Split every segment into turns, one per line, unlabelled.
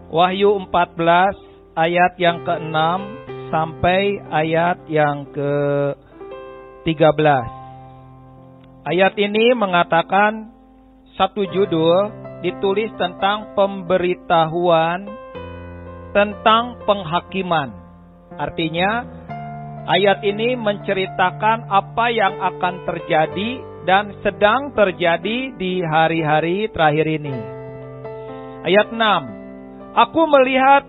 Wahyu 14 ayat yang ke-6 sampai ayat yang ke-13. Ayat ini mengatakan satu judul ditulis tentang pemberitahuan tentang penghakiman. Artinya ayat ini menceritakan apa yang akan terjadi dan sedang terjadi di hari-hari terakhir ini. Ayat 6. Aku melihat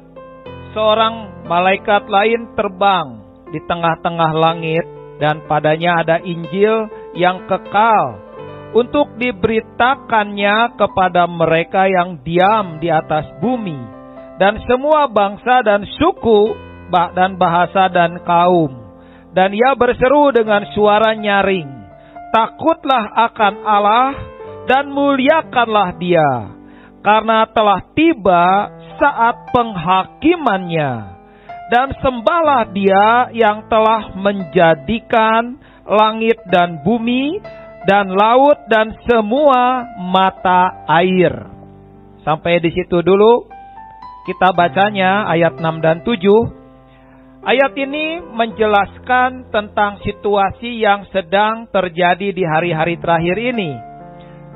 seorang malaikat lain terbang di tengah-tengah langit, dan padanya ada Injil yang kekal untuk diberitakannya kepada mereka yang diam di atas bumi, dan semua bangsa dan suku dan bahasa dan kaum. Dan ia berseru dengan suara nyaring, takutlah akan Allah dan muliakanlah Dia, karena telah tiba saat penghakimannya, dan sembahlah Dia yang telah menjadikan langit dan bumi dan laut dan semua mata air. Sampai di situ dulu kita bacanya ayat 6 dan 7. Ayat ini menjelaskan tentang situasi yang sedang terjadi di hari-hari terakhir ini.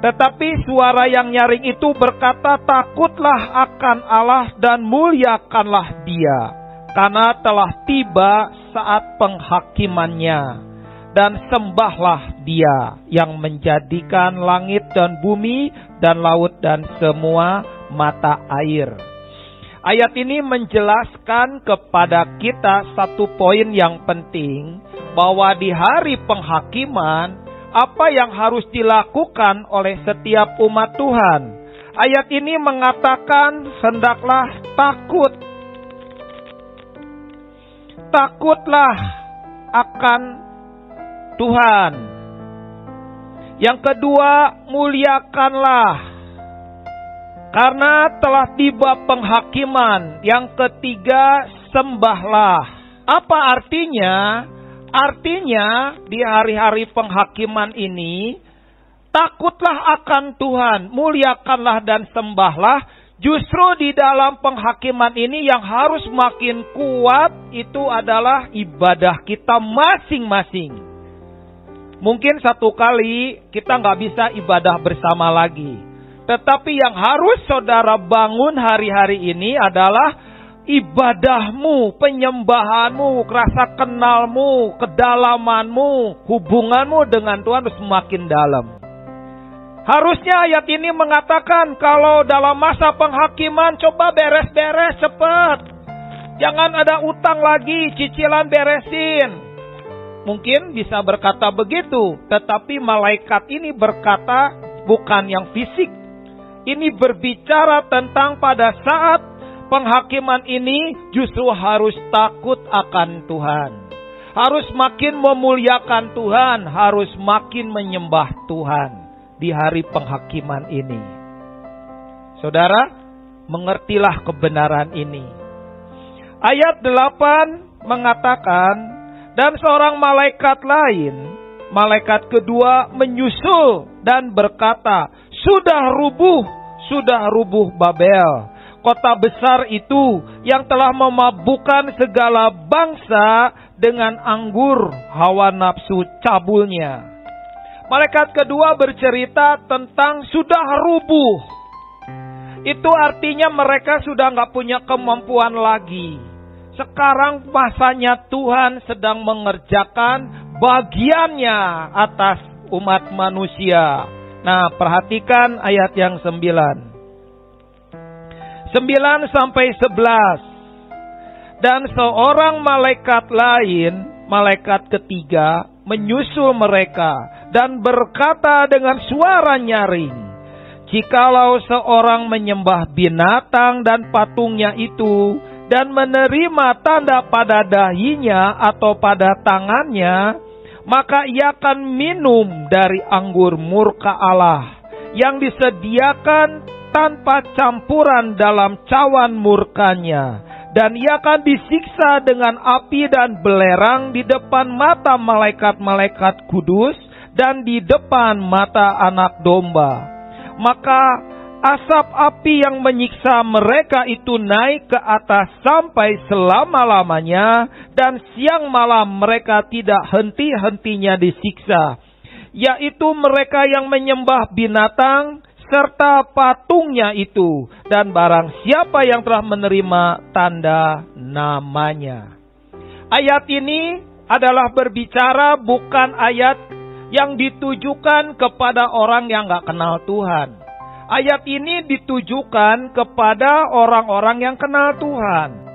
Tetapi suara yang nyaring itu berkata, takutlah akan Allah dan muliakanlah Dia, karena telah tiba saat penghakimannya, dan sembahlah Dia yang menjadikan langit dan bumi dan laut dan semua mata air. Ayat ini menjelaskan kepada kita satu poin yang penting, bahwa di hari penghakiman, apa yang harus dilakukan oleh setiap umat Tuhan. Ayat ini mengatakan, hendaklah takut. Takutlah akan Tuhan. Yang kedua, muliakanlah, karena telah tiba penghakiman. Yang ketiga, sembahlah. Apa artinya? Artinya di hari-hari penghakiman ini, takutlah akan Tuhan, muliakanlah dan sembahlah. Justru di dalam penghakiman ini yang harus makin kuat itu adalah ibadah kita masing-masing. Mungkin satu kali kita nggak bisa ibadah bersama lagi. Tetapi yang harus saudara bangun hari-hari ini adalah ibadahmu, penyembahanmu, rasa kenalmu, kedalamanmu, hubunganmu dengan Tuhan harus semakin dalam. Harusnya ayat ini mengatakan kalau dalam masa penghakiman coba beres-beres cepat. Jangan ada utang lagi, cicilan beresin. Mungkin bisa berkata begitu, tetapi malaikat ini berkata bukan yang fisik. Ini berbicara tentang pada saat penghakiman ini justru harus takut akan Tuhan. Harus makin memuliakan Tuhan, harus makin menyembah Tuhan di hari penghakiman ini. Saudara, mengertilah kebenaran ini. Ayat 8 mengatakan, dan seorang malaikat lain, malaikat kedua menyusul dan berkata, sudah rubuh Babel, kota besar itu yang telah memabukkan segala bangsa dengan anggur hawa nafsu cabulnya. Malaikat kedua bercerita tentang sudah rubuh. Itu artinya mereka sudah nggak punya kemampuan lagi. Sekarang masanya Tuhan sedang mengerjakan bagiannya atas umat manusia. Nah, perhatikan ayat yang 9 sampai 11. Dan seorang malaikat lain, malaikat ketiga, menyusul mereka dan berkata dengan suara nyaring, jikalau seorang menyembah binatang dan patungnya itu, dan menerima tanda pada dahinya atau pada tangannya, maka ia akan minum dari anggur murka Allah yang disediakan tanpa campuran dalam cawan murkanya, dan ia akan disiksa dengan api dan belerang di depan mata malaikat-malaikat kudus dan di depan mata anak domba. Maka Asap api yang menyiksa mereka itu naik ke atas sampai selama-lamanya, dan siang malam mereka tidak henti-hentinya disiksa, yaitu mereka yang menyembah binatang serta patungnya itu, dan barang siapa yang telah menerima tanda namanya. Ayat ini adalah berbicara bukan ayat yang ditujukan kepada orang yang gak kenal Tuhan. Ayat ini ditujukan kepada orang-orang yang kenal Tuhan.